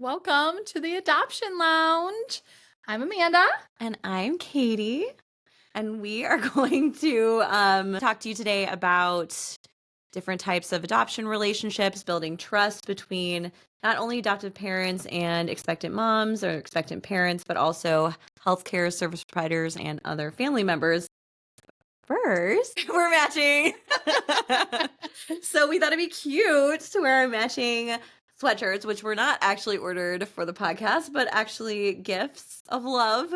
Welcome to the Adoption Lounge. I'm Amanda. And I'm Katie. And we are going to talk to you today about different types of adoption relationships, building trust between not only adoptive parents and expectant moms or expectant parents, but also healthcare service providers and other family members. First, we're matching. So we thought it'd be cute to wear our matching sweatshirts, which were not actually ordered for the podcast, but actually gifts of love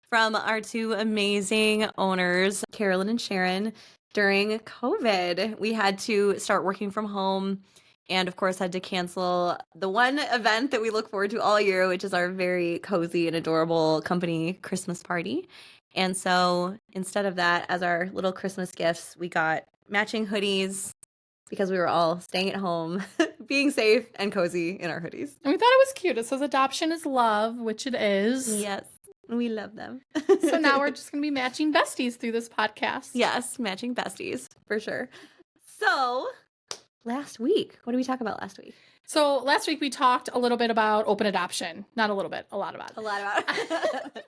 from our two amazing owners, Carolyn and Sharon. During COVID, we had to start working from home and, of course, had to cancel the one event that we look forward to all year, which is our very cozy and adorable company Christmas party. And so instead of that, as our little Christmas gifts, we got matching hoodies because we were all staying at home, being safe and cozy in our hoodies. And we thought it was cute. It says adoption is love, which it is. Yes, we love them. So now we're just going to be matching besties through this podcast. Yes, matching besties, for sure. So last week, what did we talk about last week? So last week we talked a little bit about open adoption. Not a little bit, a lot about it. A lot about it.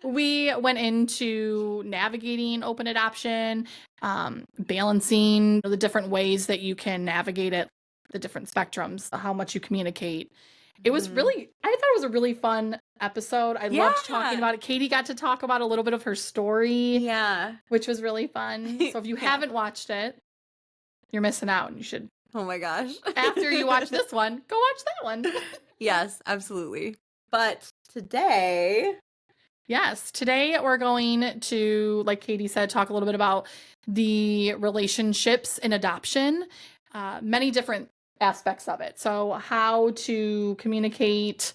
We went into navigating open adoption, balancing the different ways that you can navigate it, the different spectrums, how much you communicate. It was really, I thought it was a really fun episode. I loved talking about it. Katie got to talk about a little bit of her story. Yeah. Which was really fun. So if you haven't watched it, you're missing out. You should. Oh my gosh. After you watch this one, go watch that one. Yes, absolutely. But today... Yes, today we're going to, like Katie said, talk a little bit about the relationships in adoption, many different aspects of it. So how to communicate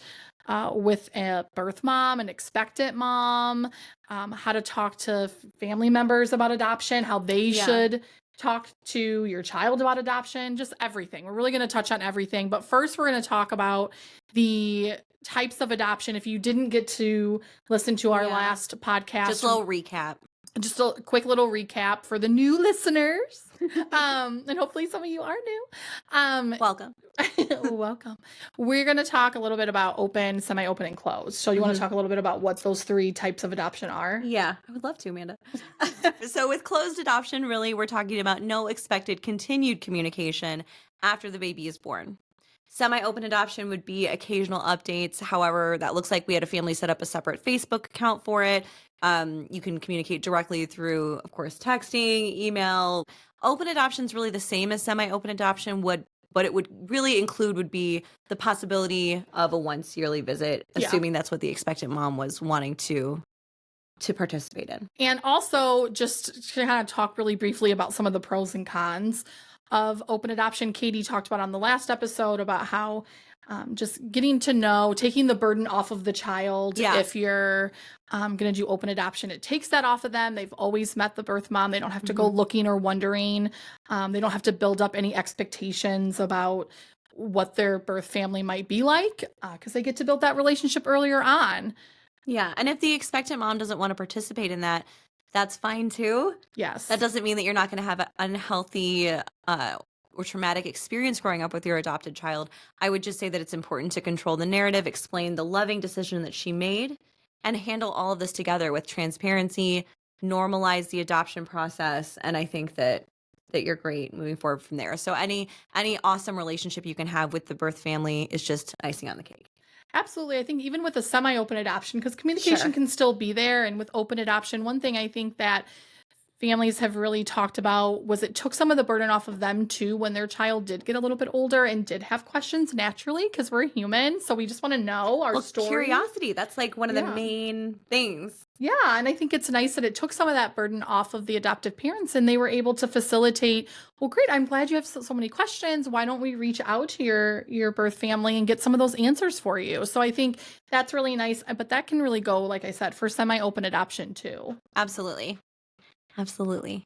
with a birth mom, an expectant mom, how to talk to family members about adoption, how they should talk to your child about adoption, just everything. We're really going to touch on everything. But first, we're going to talk about the types of adoption. If you didn't get to listen to our last podcast, just a little recap. Just a quick little recap for the new listeners. And hopefully some of you are new. Welcome. Welcome. We're going to talk a little bit about open, semi-open, and closed. So you want to talk a little bit about what those three types of adoption are? Yeah, I would love to, Amanda. So with closed adoption, really, we're talking about no expected continued communication after the baby is born. Semi-open adoption would be occasional updates. However, that looks like we had a family set up a separate Facebook account for it. You can communicate directly through, of course, texting, email. Open adoption is really the same as semi-open adoption. What it would really include would be the possibility of a once yearly visit, assuming that's what the expectant mom was wanting to participate in. And also, just to kind of talk really briefly about some of the pros and cons of open adoption. Katie talked about on the last episode about how just getting to know, taking the burden off of the child. If you're going to do open adoption, it takes that off of them. They've always met the birth mom. They don't have to go looking or wondering. They don't have to build up any expectations about what their birth family might be like because they get to build that relationship earlier on. Yeah. And if the expectant mom doesn't want to participate in that, that's fine too. Yes. That doesn't mean that you're not going to have an unhealthy or traumatic experience growing up with your adopted child. I would just say that it's important to control the narrative, explain the loving decision that she made, and handle all of this together with transparency, normalize the adoption process. And I think that you're great moving forward from there. So any awesome relationship you can have with the birth family is just icing on the cake. Absolutely. I think even with a semi-open adoption, because communication can still be there. And with open adoption, one thing I think that families have really talked about was it took some of the burden off of them too when their child did get a little bit older and did have questions naturally because we're human. So we just want to know our story. Curiosity, that's like one of the main things. Yeah, and I think it's nice that it took some of that burden off of the adoptive parents and they were able to facilitate, well, great, I'm glad you have so many questions. Why don't we reach out to your birth family and get some of those answers for you? So I think that's really nice, but that can really go, like I said, for semi-open adoption too. Absolutely. Absolutely.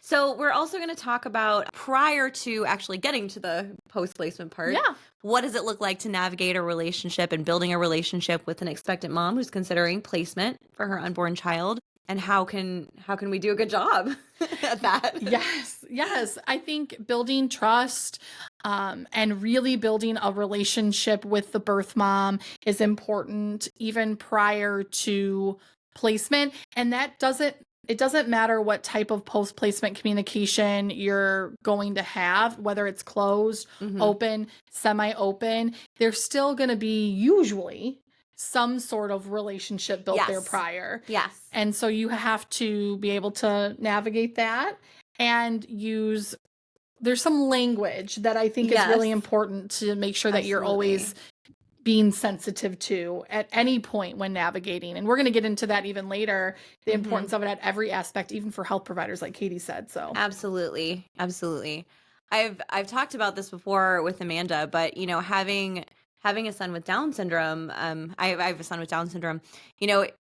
So we're also going to talk about, prior to actually getting to the post-placement part, what does it look like to navigate a relationship and building a relationship with an expectant mom who's considering placement for her unborn child? And how can we do a good job at that? Yes. I think building trust and really building a relationship with the birth mom is important even prior to placement. And it doesn't matter what type of post placement communication you're going to have, whether it's closed, Mhm. open, semi open, there's still going to be usually some sort of relationship built there Yes. prior. Yes. And so you have to be able to navigate that and there's some language that I think is really Yes. important to make sure that you're Absolutely. always being sensitive to at any point when navigating. And we're going to get into that even later, the Mhm. importance of it at every aspect, even for health providers, like Katie said. So Absolutely. Absolutely. I've talked about this before with Amanda, but having a son with Down syndrome, I have a son with Down syndrome.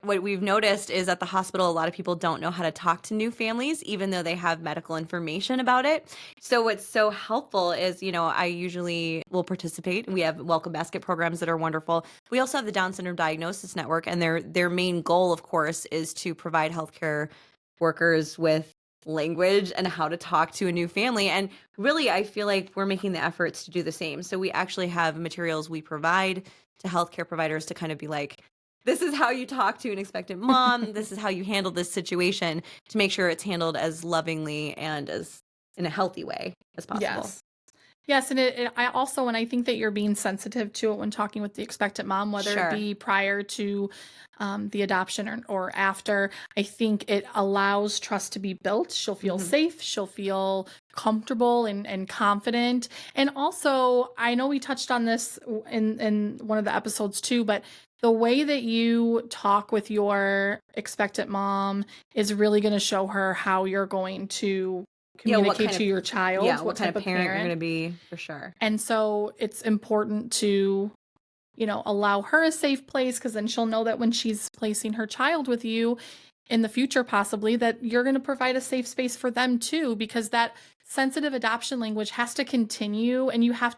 What we've noticed is at the hospital, a lot of people don't know how to talk to new families, even though they have medical information about it. So what's so helpful is, I usually will participate. We have welcome basket programs that are wonderful. We also have the Down syndrome diagnosis network, and their main goal, of course, is to provide healthcare workers with language and how to talk to a new family. And really, I feel like we're making the efforts to do the same. So we actually have materials we provide to healthcare providers to kind of be like, this is how you talk to an expectant mom. This is how you handle this situation, to make sure it's handled as lovingly and as in a healthy way as possible. Yes, and and I think that you're being sensitive to it when talking with the expectant mom, whether it Sure. be prior to the adoption or after. I think it allows trust to be built. She'll feel Mhm. safe. She'll feel comfortable and confident. And also, I know we touched on this in one of the episodes too, but the way that you talk with your expectant mom is really going to show her how you're going to communicate to your child, what kind type of of parent you're parent. going to be, for sure. And so it's important to, allow her a safe place, because then she'll know that when she's placing her child with you in the future, possibly, that you're going to provide a safe space for them too, because that sensitive adoption language has to continue. And you have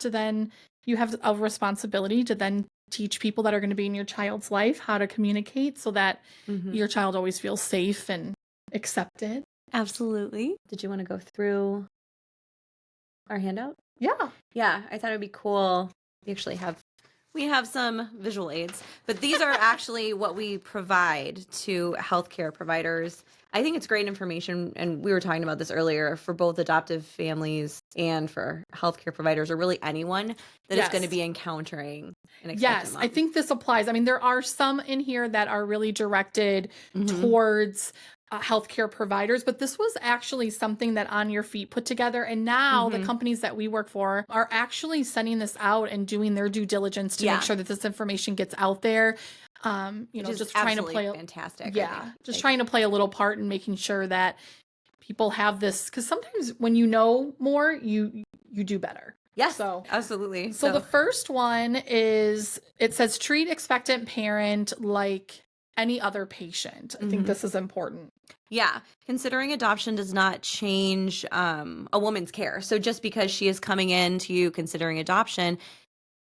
a responsibility to then teach people that are going to be in your child's life how to communicate so that Mhm. your child always feels safe and accepted. Absolutely. Did you want to go through our handout? Yeah. Yeah, I thought it'd be cool. We have some visual aids, but these are actually what we provide to healthcare providers. I think it's great information, and we were talking about this earlier, for both adoptive families and for healthcare providers, or really anyone that is going to Yes. be encountering an expectant Yes, mom. I think this applies. I mean, there are some in here that are really directed Mhm. towards healthcare providers, but this was actually something that On Your Feet put together. And now the Mhm. companies that we work for are actually sending this out and doing their due diligence to Yeah. make sure that this information gets out there. Which is Just trying to absolutely play, fantastic. I yeah, think. just Like, trying to play a little part in making sure that people have this, because sometimes when you know more, you do better. yes, So absolutely. So the first one is, it says treat expectant parent like any other patient. I think Mhm. this is important. Yeah, considering adoption does not change a woman's care. So just because she is coming in to you considering adoption,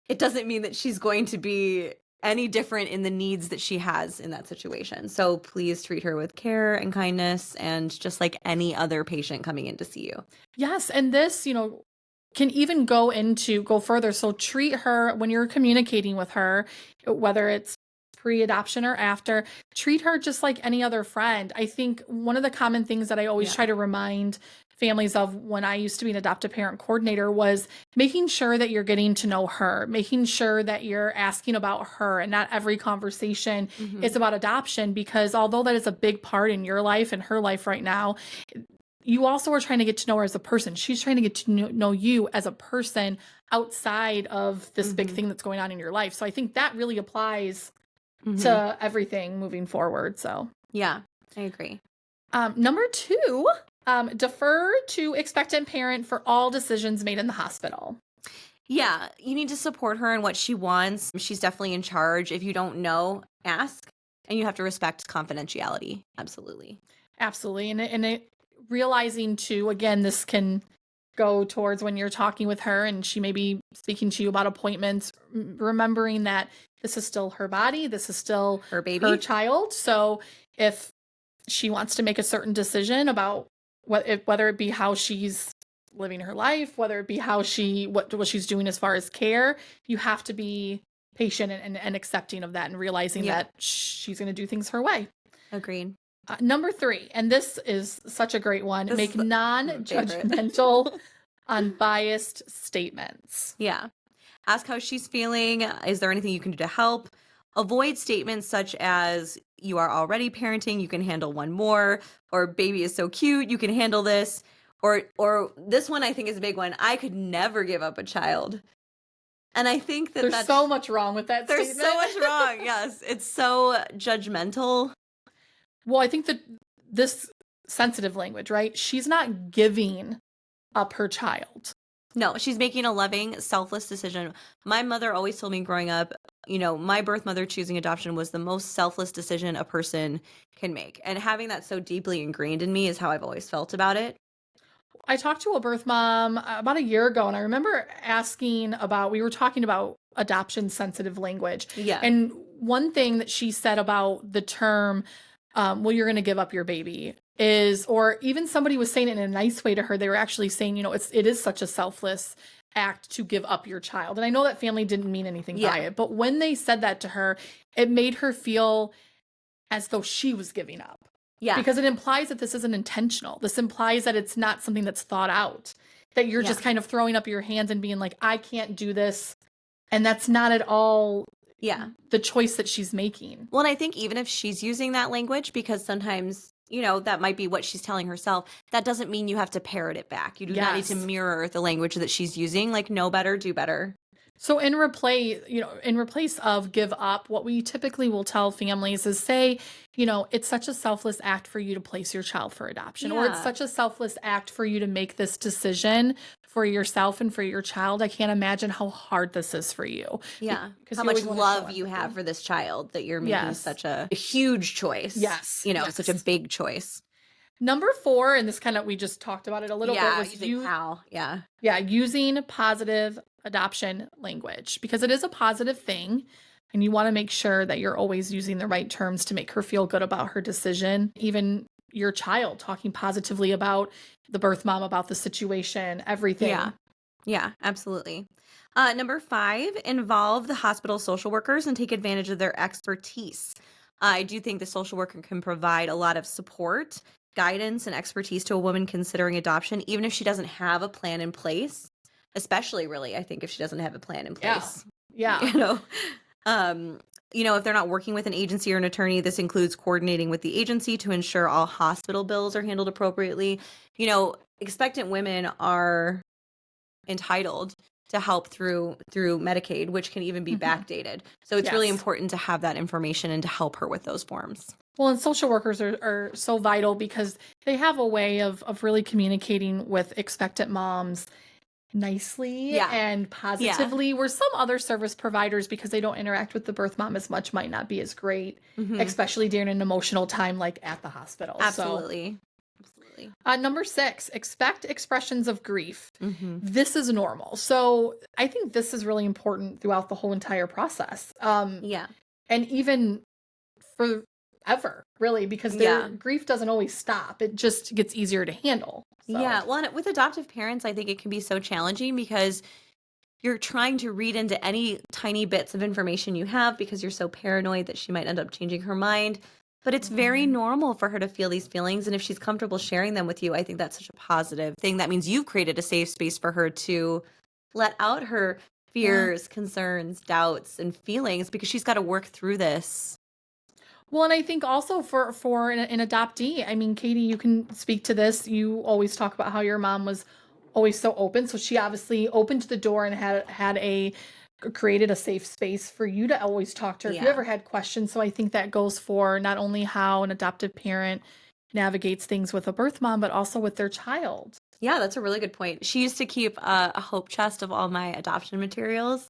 it doesn't mean that she's going to be any different in the needs that she has in that situation. So please treat her with care and kindness, and just like any other patient coming in to see you. Yes, and this, can even go further. So treat her when you're communicating with her, whether it's pre-adoption or after, treat her just like any other friend. I think one of the common things that I always Yeah. try to remind families of when I used to be an adoptive parent coordinator was making sure that you're getting to know her, making sure that you're asking about her, and not every conversation Mhm. is about adoption, because although that is a big part in your life and her life right now, you also are trying to get to know her as a person. She's trying to get to know you as a person outside of this big Mhm. thing that's going on in your life. So I think that really applies Mhm. to everything moving forward. So, Yeah, I agree. number 2, defer to expectant parent for all decisions made in the hospital. Yeah, you need to support her in what she wants. She's definitely in charge. If you don't know, ask, and you have to respect confidentiality. Absolutely. Absolutely. Realizing too, again, this can go towards when you're talking with her and she may be speaking to you about appointments, remembering that this is still her body, this is still Her baby. her child. So if she wants to make a certain decision about whether it be how she's living her life, whether it be how what she's doing as far as care, you have to be patient and accepting of that and realizing Yep. that she's going to do things her way. Agreed. Number 3, and this is such a great one, This make is my favorite. non-judgmental, unbiased statements. Yeah. Ask how she's feeling. Is there anything you can do to help? Avoid statements such as, you are already parenting, you can handle one more, or baby is so cute, you can handle this. Or this one I think is a big one. I could never give up a child. And I think that There's so much wrong with that there's statement. so much wrong. Yes. It's so judgmental. Well, I think that this sensitive language, right? She's not giving up her child. No, she's making a loving, selfless decision. My mother always told me growing up, my birth mother choosing adoption was the most selfless decision a person can make. And having that so deeply ingrained in me is how I've always felt about it. I talked to a birth mom about a year ago, and I remember we were talking about adoption sensitive language. Yeah. And one thing that she said about the term, well, you're going to give up your baby or even somebody was saying it in a nice way to her. They were actually saying, it is such a selfless act to give up your child. And I know that family didn't mean anything by it, but when they said that to her, it made her feel as though she was giving up. Yeah. Because it implies that this isn't intentional. This implies that it's not something that's thought out, that you're just kind of throwing up your hands and being like, I can't do this. And that's not at all the choice that she's making. Well, and I think even if she's using that language, because sometimes, that might be what she's telling herself, that doesn't mean you have to parrot it back. You do not need to mirror the language that she's using. Like, know better, do better. So in replace of give up, what we typically will tell families is say, it's such a selfless act for you to place your child for adoption, or it's such a selfless act for you to make this decision for yourself and for your child. I can't imagine how hard this is for you. Yeah. Because how much love you have for this child that you're making such a huge choice. Yes. Such a big choice. Number 4, and this we just talked about it a little bit, was using positive adoption language, because it is a positive thing. And you want to make sure that you're always using the right terms to make her feel good about her decision. Even your child, talking positively about the birth mom, about the situation, everything. Yeah, absolutely. Number 5, involve the hospital social workers and take advantage of their expertise. I do think the social worker can provide a lot of support, guidance, and expertise to a woman considering adoption, even if she doesn't have a plan in place. Especially, really, I think if she doesn't have a plan in place. Yeah. If they're not working with an agency or an attorney, this includes coordinating with the agency to ensure all hospital bills are handled appropriately. Expectant women are entitled to help through Medicaid, which can even be backdated. So it's really important to have that information and to help her with those forms. Well, and social workers are so vital because they have a way of really communicating with expectant moms nicely and positively, where some other service providers, because they don't interact with the birth mom as much, might not be as great, especially during an emotional time like at the hospital. Absolutely. Number 6, expect expressions of grief. This is normal. So I think this is really important throughout the whole entire process. And even forever, really, because their grief doesn't always stop. It just gets easier to handle. So. Yeah. Well, and with adoptive parents, I think it can be so challenging because you're trying to read into any tiny bits of information you have because you're so paranoid that she might end up changing her mind. But it's very normal for her to feel these feelings. And if she's comfortable sharing them with you, I think that's such a positive thing. That means you've created a safe space for her to let out her fears, concerns, doubts, and feelings, because she's got to work through this. Well, and I think also for an adoptee, I mean, Katie, you can speak to this. You always talk about how your mom was always so open. So she obviously opened the door and created a safe space for you to always talk to her if you ever had questions. So I think that goes for not only how an adoptive parent navigates things with a birth mom, but also with their child. Yeah, that's a really good point. She used to keep a hope chest of all my adoption materials.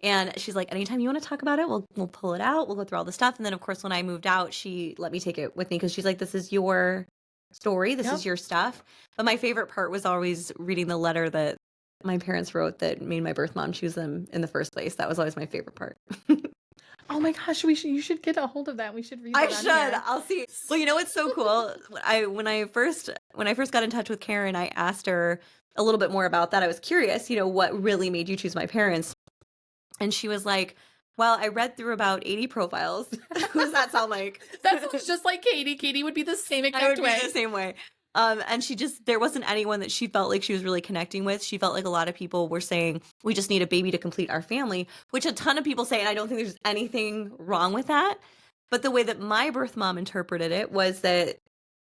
And she's like, anytime you want to talk about it, we'll pull it out. We'll go through all the stuff. And then, of course, when I moved out, she let me take it with me because she's like, this is your story. This is your stuff. But my favorite part was always reading the letter that my parents wrote that made my birth mom choose them in the first place. That was always my favorite part. Oh my gosh, you should get a hold of that. We should read I that on should. here. I'll see. Well, you know what's so cool? When I first got in touch with Karen, I asked her a little bit more about that. I was curious, what really made you choose my parents? And she was like, "Well, I read through about 80 profiles." Who does that sound like? That sounds just like Katie. Katie would be the same exact I would way. be the same way. And there wasn't anyone that she felt like she was really connecting with. She felt like a lot of people were saying, we just need a baby to complete our family, which a ton of people say, and I don't think there's anything wrong with that. But the way that my birth mom interpreted it was that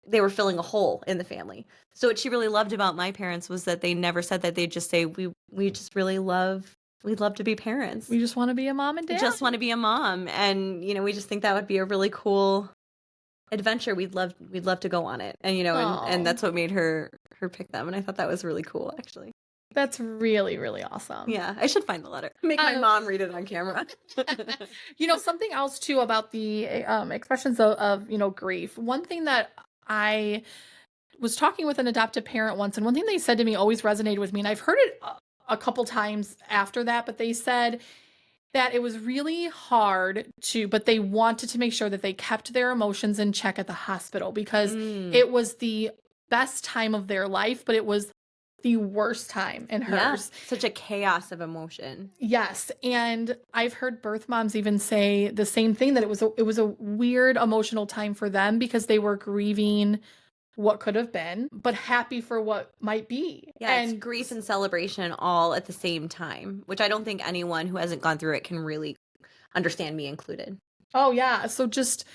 they were filling a hole in the family. So what she really loved about my parents was that they never said that. They'd just say, we just really we'd love to be parents. We just want to be a mom and We dad. just want to be a mom. And, we just think that would be a really cool adventure. We'd love to go on it. And, and that's what made her pick them. And I thought that was really cool, actually. That's really, really awesome. Yeah, I should find the letter. Make my mom read it on camera. Something else too about the expressions of grief. One thing that I was talking with an adoptive parent once, and one thing they said to me always resonated with me, and I've heard it a couple times after that, but they said that it was really hard but they wanted to make sure that they kept their emotions in check at the hospital because it was the best time of their life, but it was the worst time in hers. Yeah, such a chaos of emotion. Yes, and I've heard birth moms even say the same thing, that it was a weird emotional time for them because they were grieving what could have been, but happy for what might be. Yeah, and it's grief and celebration all at the same time, which I don't think anyone who hasn't gone through it can really understand, me included. Oh yeah, so just,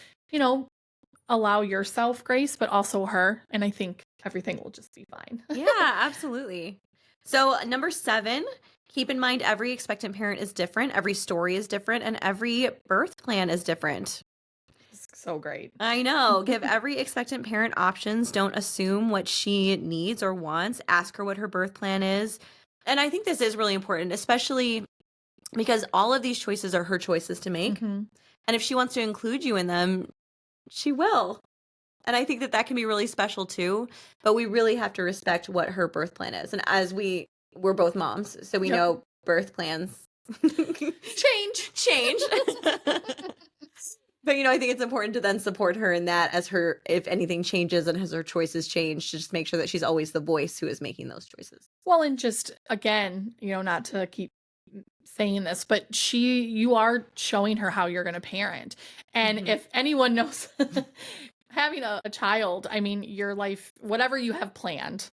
allow yourself grace, but also her, and I think everything will just be fine. Yeah, absolutely. So number 7, keep in mind every expectant parent is different, every story is different, and every birth plan is different. So great. I know. Give every expectant parent options. Don't assume what she needs or wants. Ask her what her birth plan is. And I think this is really important, especially because all of these choices are her choices to make. Mm-hmm. And if she wants to include you in them, she will. And I think that can be really special too. But we really have to respect what her birth plan is. And as we're both moms, so we know birth plans change. But, I think it's important to then support her in that, if anything changes and as her choices change, to just make sure that she's always the voice who is making those choices. Well, and just, again, not to keep saying this, but you are showing her how you're going to parent. And if anyone knows having a child, I mean, your life, whatever you have planned,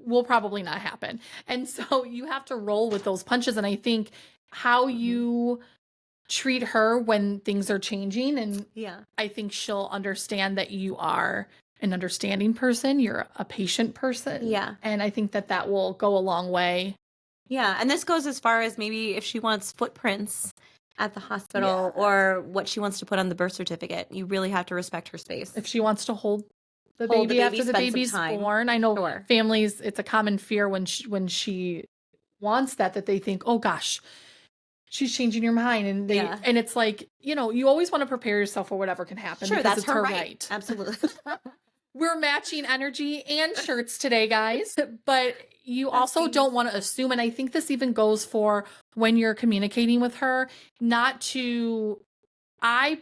will probably not happen. And so you have to roll with those punches. And I think how you treat her when things are changing, and I think she'll understand that you are an understanding person, you're a patient person. Yeah. And I think that will go a long way. Yeah. And this goes as far as maybe if she wants footprints at the hospital or what she wants to put on the birth certificate. You really have to respect her space. If she wants to hold the baby after the baby's born. I know families, it's a common fear when she wants that they think, oh gosh, she's changing your mind. And and it's like, you always want to prepare yourself for whatever can happen. Sure, because that's it's her right. Absolutely. We're matching energy and shirts today, guys. But you also don't want to assume, and I think this even goes for when you're communicating with her, I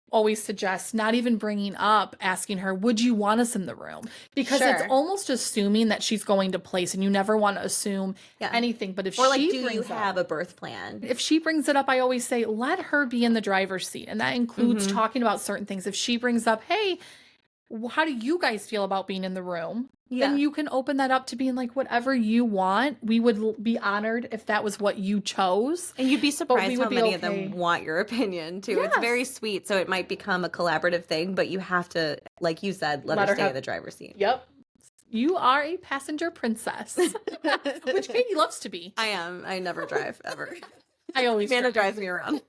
always suggest not even bringing up asking her, would you want us in the room? Because it's almost assuming that she's going to place, and you never want to assume anything. But if do you have a birth plan? If she brings it up, I always say, let her be in the driver's seat. And that includes talking about certain things. If she brings up, hey, how do you guys feel about being in the room? Then you can open that up to being like, whatever you want. We would be honored if that was what you chose. And you'd be surprised how many of them want your opinion too. Yes. It's very sweet. So it might become a collaborative thing, but you have to, like you said, let her stay in the driver's seat. Yep. You are a passenger princess, which Katie loves to be. I am. I never drive ever. I always Amanda drives me around.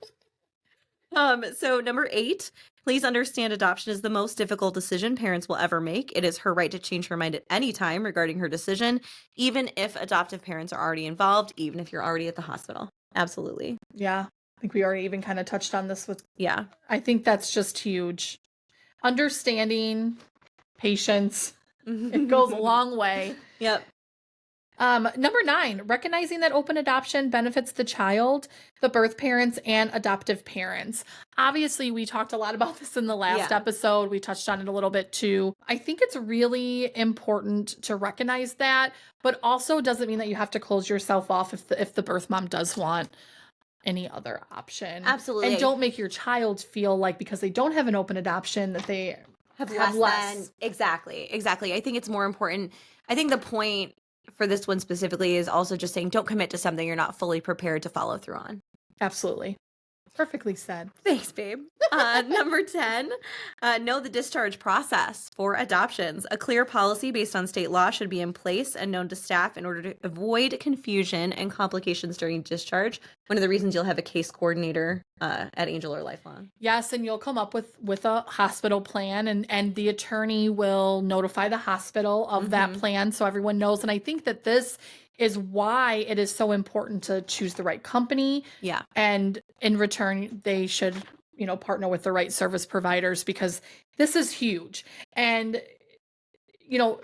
So number 8, please understand adoption is the most difficult decision parents will ever make. It is her right to change her mind at any time regarding her decision, even if adoptive parents are already involved, even if you're already at the hospital. Absolutely. Yeah. I think we already even kind of touched on this with, I think that's just huge. Understanding, patience, it goes a long way. Yep. Number 9, recognizing that open adoption benefits the child, the birth parents, and adoptive parents. Obviously, we talked a lot about this in the last Yeah. episode. We touched on it a little bit too. I think it's really important to recognize that, but also doesn't mean that you have to close yourself off if the birth mom does want any other option. Absolutely. And don't make your child feel like because they don't have an open adoption that they have have less less. than. Exactly. I think it's more important. I think the point for this one specifically is also just saying don't commit to something you're not fully prepared to follow through on. Absolutely. Perfectly said. Thanks, babe. Number 10, know the discharge process for adoptions. A clear policy based on state law should be in place and known to staff in order to avoid confusion and complications during discharge. One of the reasons you'll have a case coordinator at Angel or Lifelong. Yes, and you'll come up with a hospital plan, and the attorney will notify the hospital of that plan so everyone knows. And I think that this is why it is so important to choose the right company. Yeah. And in return, they should, partner with the right service providers because this is huge. And,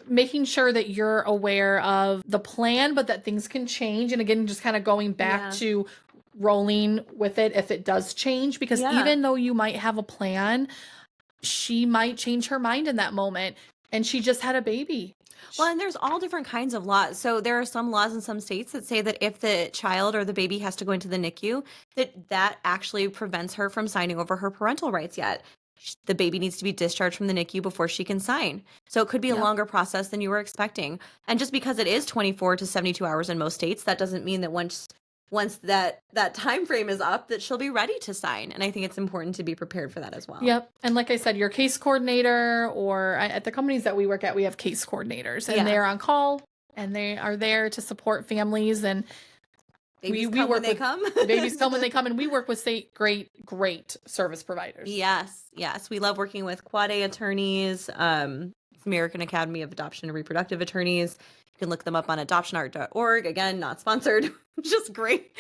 making sure that you're aware of the plan, but that things can change. And again, just kind of going back to rolling with it if it does change, because even though you might have a plan, she might change her mind in that moment. And she just had a baby. Well, and there's all different kinds of laws. So there are some laws in some states that say that if the child or the baby has to go into the NICU, that actually prevents her from signing over her parental rights yet. The baby needs to be discharged from the NICU before she can sign. So it could be a longer process than you were expecting. And just because it is 24 to 72 hours in most states, that doesn't mean that once that time frame is up that she'll be ready to sign. And I think it's important to be prepared for that as well. Yep. And like I said, your case coordinator, or at the companies that we work at, we have case coordinators, and they're on call and they are there to support families. And babies come when they come. Babies come when they come, and we work with great service providers. Yes. We love working with Quad A attorneys, American Academy of Adoption and Reproductive Attorneys. You can look them up on adoptionart.org. Again, not sponsored, just great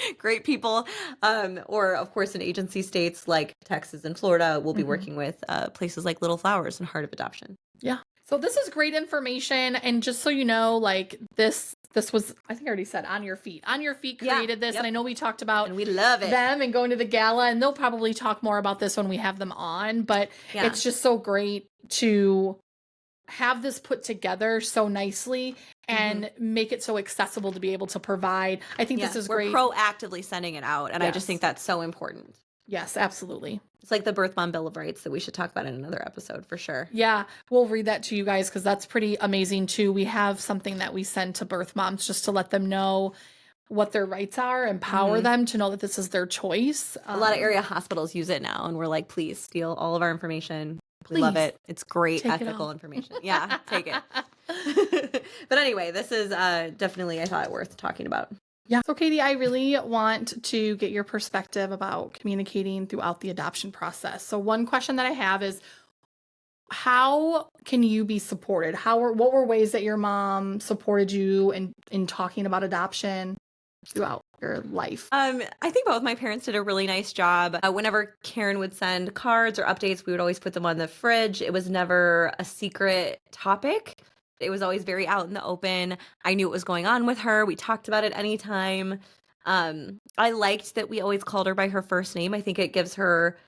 people. Or, of course, in agency states like Texas and Florida, we'll be working with places like Little Flowers and Heart of Adoption. Yeah. So this is great information. And just so you know, like this was, I think I already said, On Your Feet. On Your Feet created this. And I know we talked about and we love it. Them and going to the gala. And they'll probably talk more about this when we have them on. But it's just so great to have this put together so nicely and make it so accessible to be able to provide. I think this is great. We're proactively sending it out, and I just think that's so important. Yes, absolutely. It's like the Birth Mom Bill of Rights that we should talk about in another episode for sure. Yeah, we'll read that to you guys because that's pretty amazing too. We have something that we send to birth moms just to let them know what their rights are, empower them to know that this is their choice. A lot of area hospitals use it now, and we're like, please steal all of our information. We love it. It's great Take ethical information. Yeah, take it. But anyway, this is definitely, I thought, worth talking about. Yeah. So Katie, I really want to get your perspective about communicating throughout the adoption process. So one question that I have is, how can you be supported? What were ways that your mom supported you in talking about adoption throughout your life? I think both my parents did a really nice job. Whenever Karen would send cards or updates, we would always put them on the fridge. It was never a secret topic. It was always very out in the open. I knew what was going on with her. We talked about it anytime. I liked that we always called her by her first name. I think it gives her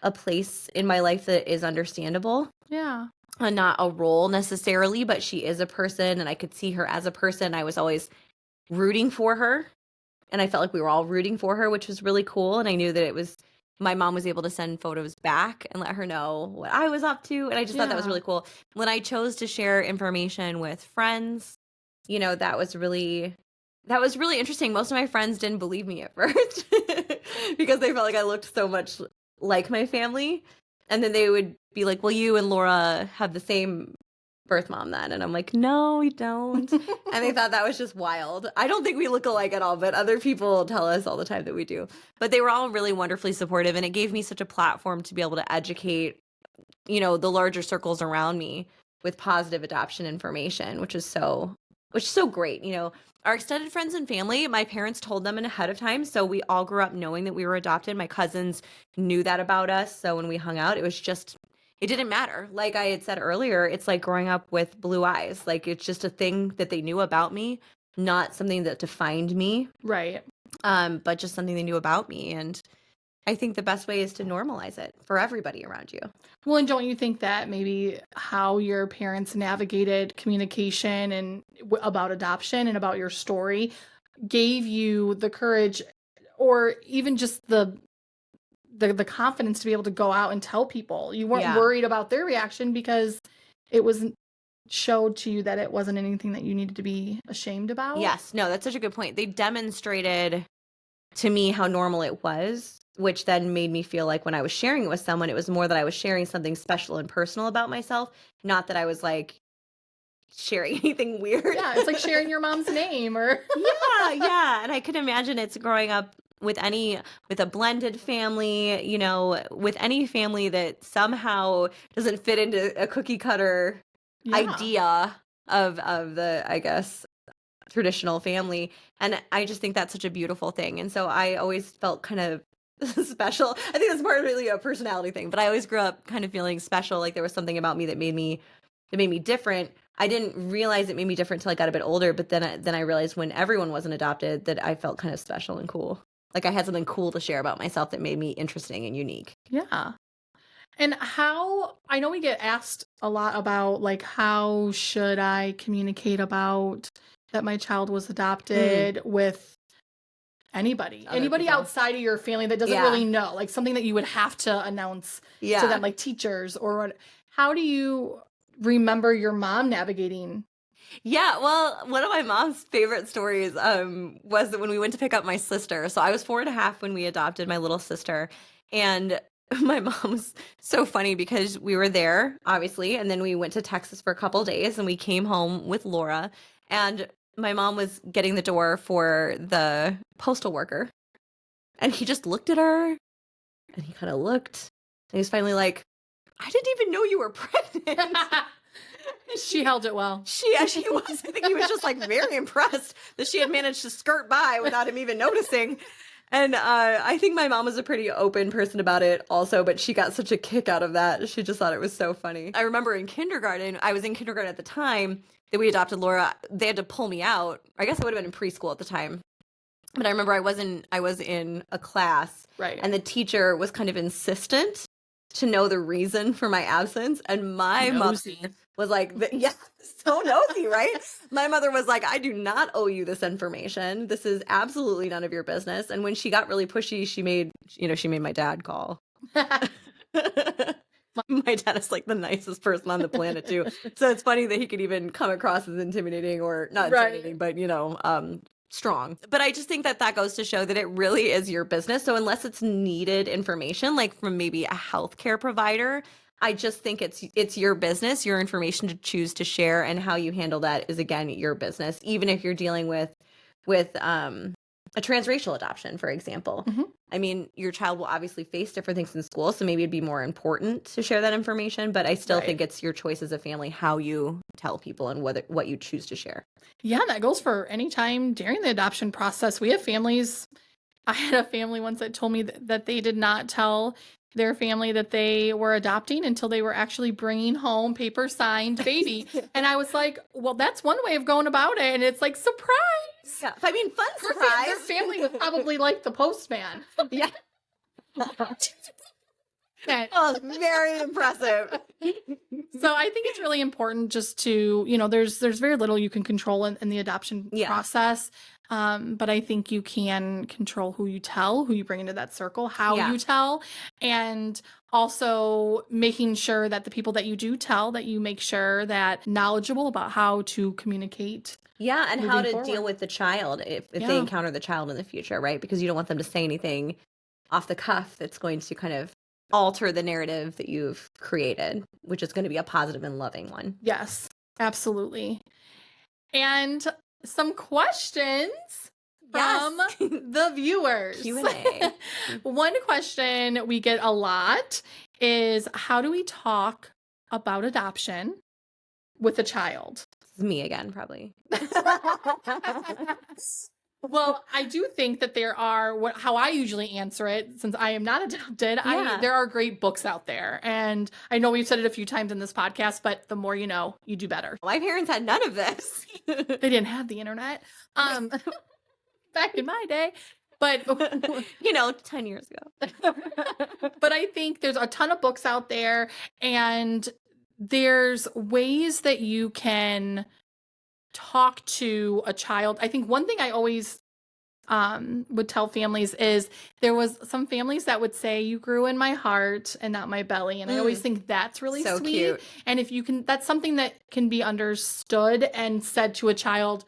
a place in my life that is understandable. Yeah. Not a role necessarily, but she is a person, and I could see her as a person. I was always rooting for her. And I felt like we were all rooting for her, which was really cool. And I knew that my mom was able to send photos back and let her know what I was up to. And I just thought that was really cool. When I chose to share information with friends, that was really interesting. Most of my friends didn't believe me at first because they felt like I looked so much like my family. And then they would be like, well, you and Laura have the same birth mom then. And I'm like, no, we don't. And they thought that was just wild. I don't think we look alike at all, but other people tell us all the time that we do. But they were all really wonderfully supportive, and it gave me such a platform to be able to educate, the larger circles around me with positive adoption information, which is so great. Our extended friends and family, my parents told them ahead of time. So we all grew up knowing that we were adopted. My cousins knew that about us. So when we hung out, it didn't matter. Like I had said earlier, it's like growing up with blue eyes. Like it's just a thing that they knew about me. not something that defined me, Right. but just something they knew about me. And I think the best way is to normalize it for everybody around you. Well, and don't you think that maybe how your parents navigated communication and about adoption and about your story gave you the courage or even just the confidence to be able to go out and tell people? You weren't Yeah. worried about their reaction because it was showed to you that it wasn't anything that you needed to be ashamed about. Yes. No, that's such a good point. They demonstrated to me how normal it was, which then made me feel like when I was sharing it with someone, it was more that I was sharing something special and personal about myself, not that I was like sharing anything weird. Yeah, it's like sharing your mom's name or Yeah. And I could imagine it's growing up with a blended family, you know, with any family that somehow doesn't fit into a cookie cutter yeah. idea of the, I guess, traditional family. And I just think that's such a beautiful thing. And so I always felt kind of special. I think that's part of really a personality thing, but I always grew up kind of feeling special, like there was something about me that made me different. I didn't realize it made me different till I got a bit older, but then I realized when everyone wasn't adopted that I felt kind of special and cool. Like I had something cool to share about myself that made me interesting and unique. Yeah. And how I know we get asked a lot about like how should I communicate about that my child was adopted with anybody. Other Anybody people. outside of your family that doesn't Yeah. really know, like something that you would have to announce to them, like teachers or what. How do you remember your mom navigating? Yeah, well, one of my mom's favorite stories was that when we went to pick up my sister. So I was 4.5 when we adopted my little sister. And my mom was so funny because we were there, obviously, and then we went to Texas for a couple days and we came home with Laura. And my mom was getting the door for the postal worker. And he just looked at her and he kind of looked. And he was finally like, I didn't even know you were pregnant. She held it well. She was. I think he was just like very impressed that she had managed to skirt by without him even noticing. And I think my mom was a pretty open person about it also, but she got such a kick out of that. She just thought it was so funny. I remember in kindergarten, I was in kindergarten at the time that we adopted Laura. They had to pull me out. I guess I would have been in preschool at the time. But I remember I was in a class, Right. and the teacher was kind of insistent to know the reason for my absence. And my Nosy. mother was like, yeah, so nosy, right? My mother was like, I do not owe you this information. This is absolutely none of your business. And when she got really pushy, she made my dad call. My dad is like the nicest person on the planet too. So it's funny that he could even come across as intimidating or not intimidating, but strong. But I just think that goes to show that it really is your business. So unless it's needed information, like from maybe a healthcare provider, I just think it's your business, your information to choose to share, and how you handle that is again your business. Even if you're dealing with a transracial adoption, for example. Mm-hmm. I mean, your child will obviously face different things in school, so maybe it'd be more important to share that information, but I still think it's your choice as a family how you tell people and what you choose to share. Yeah, that goes for any time during the adoption process. We have families. I had a family once that told me that they did not tell their family that they were adopting until they were actually bringing home paper signed baby. And I was like, well, that's one way of going about it. And it's like, surprise. Yeah. I mean, fun surprise. Their family was probably like the postman. Yeah. Oh, very impressive. So I think it's really important just to, there's very little you can control in the adoption process. But I think you can control who you tell, who you bring into that circle, how you tell, and also making sure that the people that you do tell, that you make sure that knowledgeable about how to communicate. Yeah, and how to deal with the child if they encounter the child in the future, right? Because you don't want them to say anything off the cuff that's going to kind of alter the narrative that you've created, which is going to be a positive and loving one. Yes, absolutely. And some questions from the viewers. Q&A. One question we get a lot is, how do we talk about adoption with a child? This is me again, probably. Well, I do think that there are how I usually answer it, since I am not adopted. Yeah. There are great books out there, and I know we've said it a few times in this podcast, but the more you know, you do better. My parents had none of this. They didn't have the internet, back in my day, but 10 years ago. but I think there's a ton of books out there, and there's ways that you can talk to a child. I think one thing I always would tell families is there was some families that would say, "You grew in my heart and not my belly," and I always think that's really So sweet. cute. And if you can, that's something that can be understood and said to a child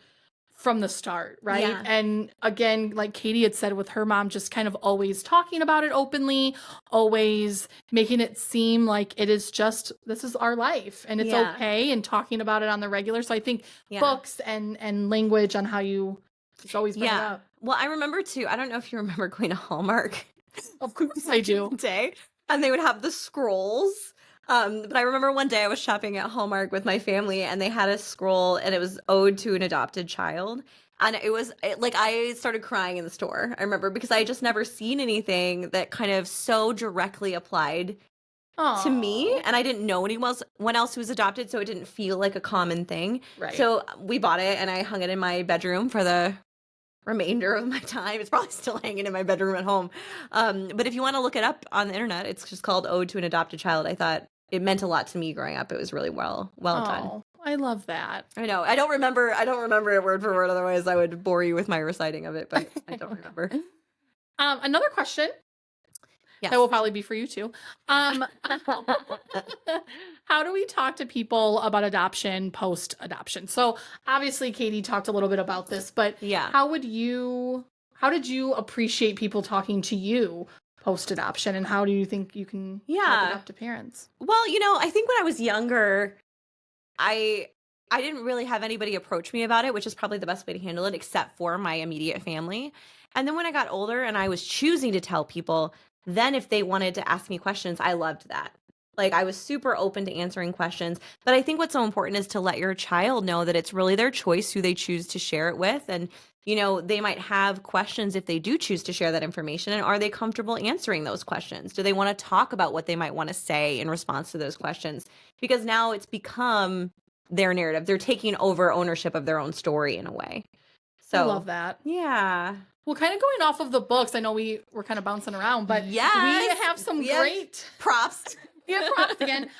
from the start, right? Yeah. And again, like Katie had said with her mom, just kind of always talking about it openly, always making it seem like it is just, this is our life and it's Yeah. okay, and talking about it on the regular. So I think Yeah. books and language on how you just always bring it Yeah. up. Well, I remember too, I don't know if you remember going to Hallmark Of course I do. day, and they would have the scrolls. But I remember one day I was shopping at Hallmark with my family, and they had a scroll, and it was Ode to an Adopted Child. And I started crying in the store. I remember, because I had just never seen anything that kind of so directly applied to me, Aw. and I didn't know anyone else who was adopted, so it didn't feel like a common thing. Right. So we bought it, and I hung it in my bedroom for the remainder of my time. It's probably still hanging in my bedroom at home. But if you want to look it up on the internet, it's just called Ode to an Adopted Child. I thought it meant a lot to me growing up. It was really well done. Oh, I love that. I know. I don't remember it word for word, otherwise I would bore you with my reciting of it, but I don't remember. Another question Yes. that will probably be for you too. How do we talk to people about adoption post-adoption? So obviously Katie talked a little bit about this, but Yeah. how did you appreciate people talking to you post-adoption, and how do you think you can help Yeah. adoptive parents? Well, I think when I was younger, I didn't really have anybody approach me about it, which is probably the best way to handle it, except for my immediate family. And then when I got older and I was choosing to tell people, then if they wanted to ask me questions, I loved that. Like, I was super open to answering questions. But I think what's so important is to let your child know that it's really their choice who they choose to share it with. And, they might have questions if they do choose to share that information. And are they comfortable answering those questions? Do they want to talk about what they might want to say in response to those questions? Because now it's become their narrative. They're taking over ownership of their own story in a way. So I love that. Yeah. Well, kind of going off of the books, I know we're kind of bouncing around, but Yes. we have some We have great props. Yeah, props again.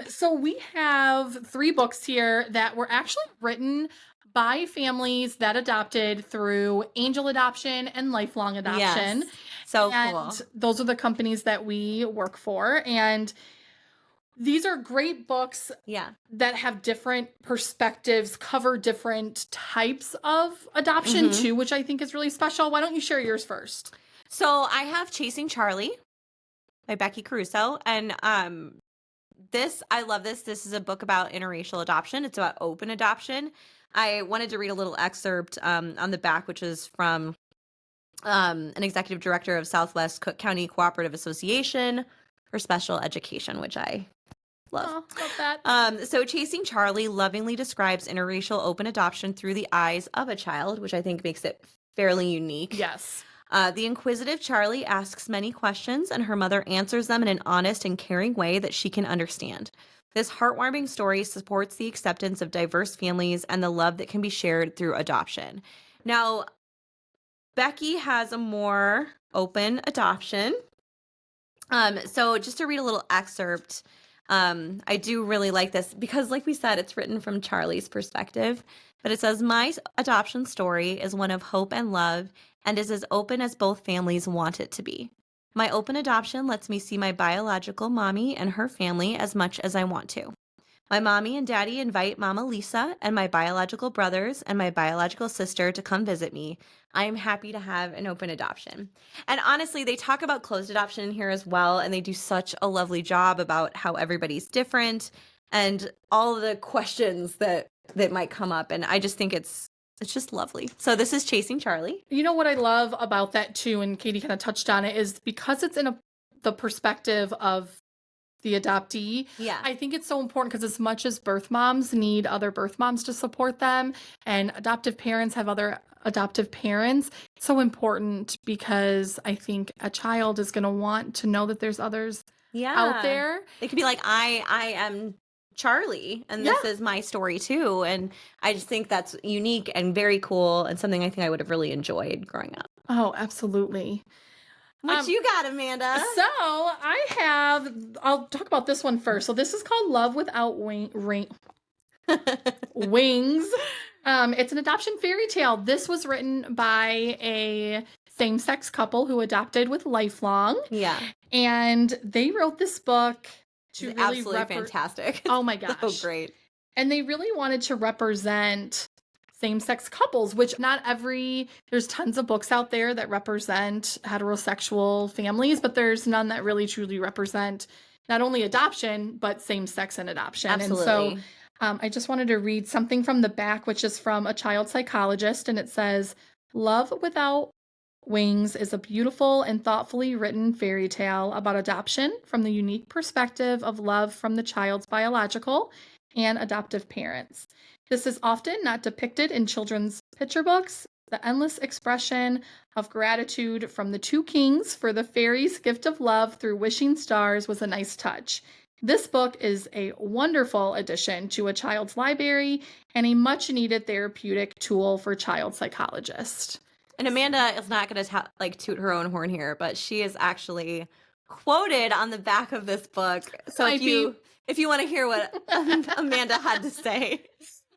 So we have 3 books here that were actually written by families that adopted through angel adoption and lifelong adoption. Yes. So And cool. those are the companies that we work for. And these are great books Yeah. that have different perspectives, cover different types of adoption Mhm. too, which I think is really special. Why don't you share yours first? So I have Chasing Charlie by Becky Caruso. And I love this. This is a book about interracial adoption. It's about open adoption. I wanted to read a little excerpt on the back, which is from an executive director of Southwest Cook County Cooperative Association for Special Education, which I love. Oh, love that. So Chasing Charlie lovingly describes interracial open adoption through the eyes of a child, which I think makes it fairly unique. Yes. The inquisitive Charlie asks many questions, and her mother answers them in an honest and caring way that she can understand. This heartwarming story supports the acceptance of diverse families and the love that can be shared through adoption. Now, Becky has a more open adoption. So just to read a little excerpt, I do really like this because, like we said, it's written from Charlie's perspective. But it says, "My adoption story is one of hope and love and is as open as both families want it to be. My open adoption lets me see my biological mommy and her family as much as I want to. My mommy and daddy invite Mama Lisa and my biological brothers and my biological sister to come visit me. I am happy to have an open adoption." And honestly, they talk about closed adoption in here as well, and they do such a lovely job about how everybody's different and all the questions that might come up. And I just think it's just lovely. So this is Chasing Charlie. You know what I love about that too, and Katie kind of touched on it, is because it's in the perspective of the adoptee. Yeah. I think it's so important because as much as birth moms need other birth moms to support them, and adoptive parents have other adoptive parents, it's so important because I think a child is going to want to know that there's others out Yeah. there. They could be like, I am Charlie, and Yeah. this is my story too. And I just think that's unique and very cool, and something I think I would have really enjoyed growing up. Oh, absolutely. What you got, Amanda? So I'll talk about this one first. So this is called Love Without Wings. It's an adoption fairy tale. This was written by a same-sex couple who adopted with Lifelong. Yeah. And they wrote this book to It's really absolutely fantastic. Oh my gosh. So great. And they really wanted to represent same-sex couples, which there's tons of books out there that represent heterosexual families, but there's none that really truly represent not only adoption, but same-sex and adoption. Absolutely. And so I just wanted to read something from the back, which is from a child psychologist, and it says, Love Without Wings is a beautiful and thoughtfully written fairy tale about adoption from the unique perspective of love from the child's biological and adoptive parents. This is often not depicted in children's picture books. The endless expression of gratitude from the two kings for the fairy's gift of love through wishing stars was a nice touch. This book is a wonderful addition to a child's library and a much-needed therapeutic tool for child psychologists. And Amanda is not going to toot her own horn here, but she is actually quoted on the back of this book. So if you want to hear what Amanda had to say,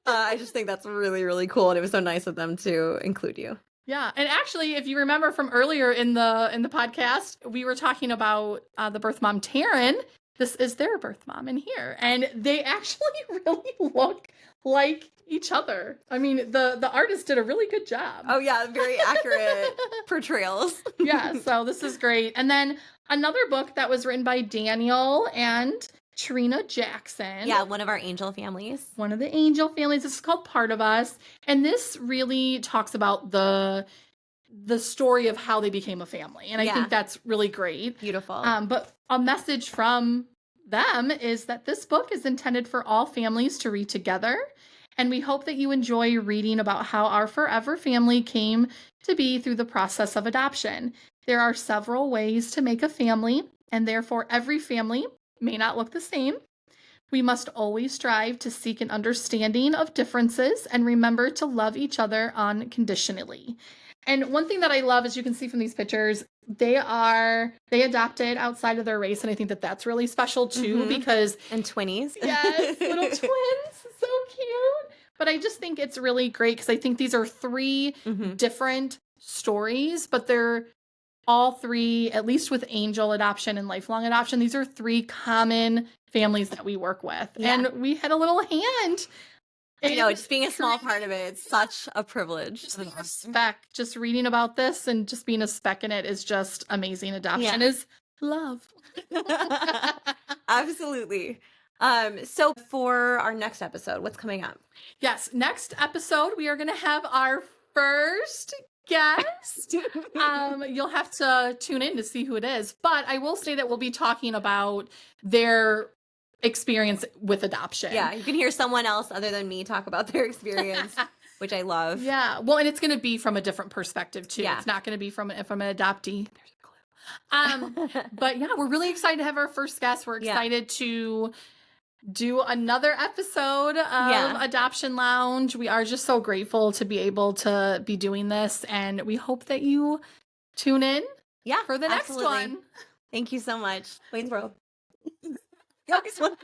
I just think that's really, really cool, and it was so nice of them to include you. Yeah, and actually, if you remember from earlier in the podcast, we were talking about the birth mom Taryn. This is their birth mom in here, and they actually really look like each other. I mean, the artist did a really good job. Oh yeah, very accurate portrayals. Yeah, so this is great. And then another book that was written by Daniel and Trina Jackson. Yeah, one of our angel families. One of the angel families. This is called Part of Us. And this really talks about the story of how they became a family. And I think that's really great. Beautiful. But a message from them is that this book is intended for all families to read together. And we hope that you enjoy reading about how our forever family came to be through the process of adoption. There are several ways to make a family, and therefore every family may not look the same. We must always strive to seek an understanding of differences and remember to love each other unconditionally. And one thing that I love, as you can see from these pictures, they adopted outside of their race, and I think that that's really special too, because and twinnies. Yes, little twins, so cute. But I just think it's really great because I think these are three different stories, but they're all three, at least with angel adoption and lifelong adoption, these are three common families that we work with. Yeah. And we had a little hand. I know, just being a small part of it, it's such a privilege. Just being a speck, just reading about this and just being a speck in it is just amazing. Adoption is love. Absolutely. So for our next episode, what's coming up? Yes, next episode, we are going to have our first guest. You'll have to tune in to see who it is. But I will say that we'll be talking about their experience with adoption. Yeah, you can hear someone else other than me talk about their experience, which I love. Yeah, well, and it's going to be from a different perspective too. Yeah. It's not going to be from an adoptee. There's a clue. But yeah, we're really excited to have our first guest. We're excited to do another episode of Adoption Lounge. We are just so grateful to be able to be doing this, and we hope that you tune in for the next one. Thank you so much. Waynesboro. You always want